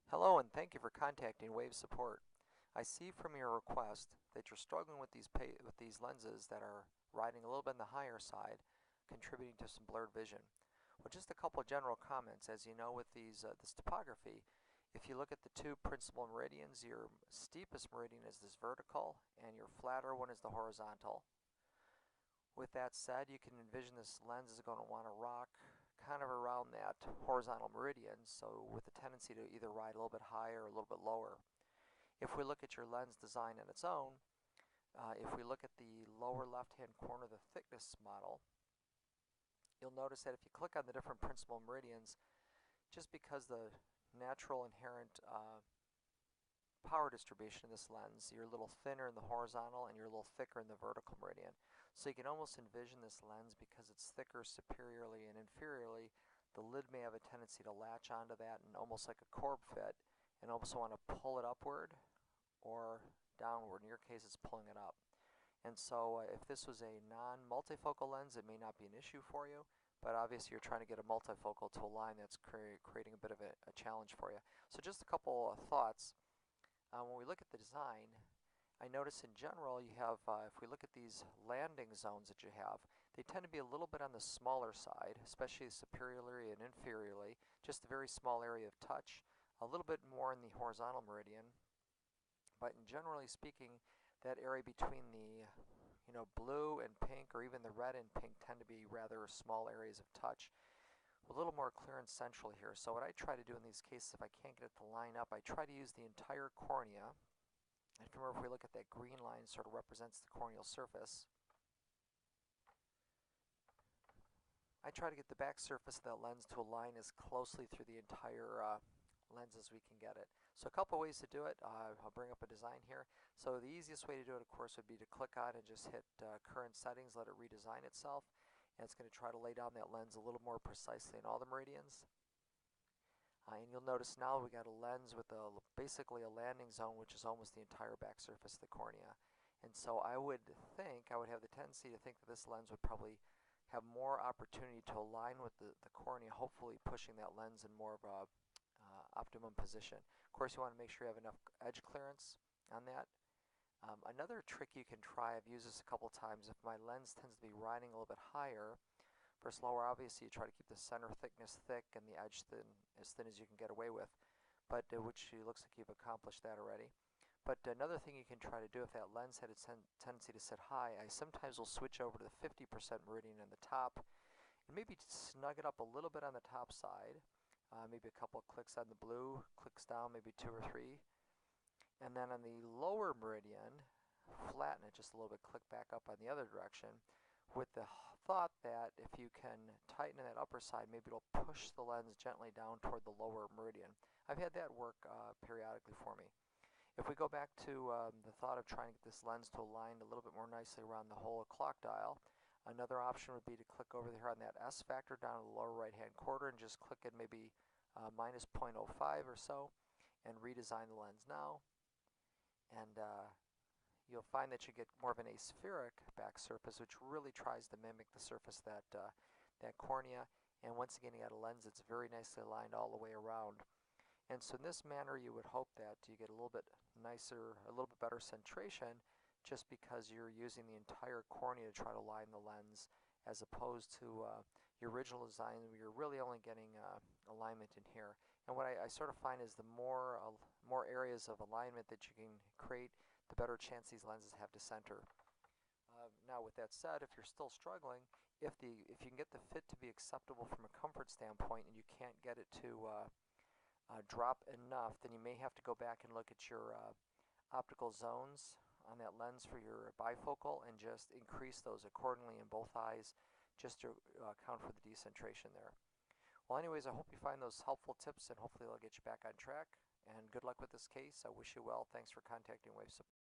Hello and thank you for contacting Wave Support. I see from your request that you're struggling with these lenses that are riding a little bit on the higher side, contributing to some blurred vision. Well, just a couple of general comments. As you know, with this topography, if you look at the two principal meridians, your steepest meridian is this vertical, and your flatter one is the horizontal. With that said, you can envision this lens is going to want to rock kind of around that horizontal meridian, so with a tendency to either ride a little bit higher or a little bit lower. If we look at your lens design on its own, if we look at the lower left-hand corner of the thickness model, you'll notice that if you click on the different principal meridians, just because the natural inherent power distribution in this lens, you're a little thinner in the horizontal and you're a little thicker in the vertical meridian. So you can almost envision this lens, because it's thicker superiorly and inferiorly, the lid may have a tendency to latch onto that and almost like a corb fit, and almost want to pull it upward or downward. In your case, it's pulling it up. And so if this was a non-multifocal lens, it may not be an issue for you, but obviously you're trying to get a multifocal to a line that's creating a bit of a challenge for you. So just a couple of thoughts. When we look at the design, I notice in general you have, if we look at these landing zones that you have, they tend to be a little bit on the smaller side, especially superiorly and inferiorly, just a very small area of touch, a little bit more in the horizontal meridian, but generally speaking, that area between the blue and pink, or even the red and pink, tend to be rather small areas of touch. A little more clearance central here. So what I try to do in these cases, if I can't get it to line up, I try to use the entire cornea. And if you remember, if we look at that green line, sort of represents the corneal surface. I try to get the back surface of that lens to align as closely through the entire lens as we can get it. So a couple ways to do it. I'll bring up a design here. So the easiest way to do it, of course, would be to click on and just hit current settings, let it redesign itself. And it's going to try to lay down that lens a little more precisely in all the meridians. And you'll notice now we got a lens with basically a landing zone, which is almost the entire back surface of the cornea. And so I would have the tendency to think that this lens would probably have more opportunity to align with the cornea, hopefully pushing that lens in more of a optimum position. Of course, you want to make sure you have enough edge clearance on that. Another trick you can try, I've used this a couple times, if my lens tends to be riding a little bit higher versus lower, obviously you try to keep the center thickness thick and the edge as thin as you can get away with, but which looks like you've accomplished that already. But another thing you can try to do, if that lens had a tendency to sit high, I sometimes will switch over to the 50% meridian in the top and maybe snug it up a little bit on the top side, maybe a couple of clicks on the blue, clicks down, maybe 2 or 3. And then on the lower meridian, flatten it just a little bit, click back up on the other direction, with the thought that if you can tighten that upper side, maybe it'll push the lens gently down toward the lower meridian. I've had that work periodically for me. If we go back to the thought of trying to get this lens to align a little bit more nicely around the whole clock dial, another option would be to click over here on that S factor down in the lower right hand corner and just click it maybe minus 0.05 or so and redesign the lens now. And you'll find that you get more of an aspheric back surface, which really tries to mimic the surface that that cornea. And once again, you got a lens that's very nicely aligned all the way around. And so in this manner, you would hope that you get a little bit nicer, a little bit better centration, just because you're using the entire cornea to try to line the lens, as opposed to your original design where you're really only getting alignment in here. And what I sort of find is the more areas of alignment that you can create, the better chance these lenses have to center. Now with that said, if you're still struggling, if you can get the fit to be acceptable from a comfort standpoint and you can't get it to drop enough, then you may have to go back and look at your optical zones on that lens for your bifocal and just increase those accordingly in both eyes, just to account for the decentration there. Well, anyways, I hope you find those helpful tips, and hopefully they'll get you back on track. And good luck with this case. I wish you well. Thanks for contacting Wave Support.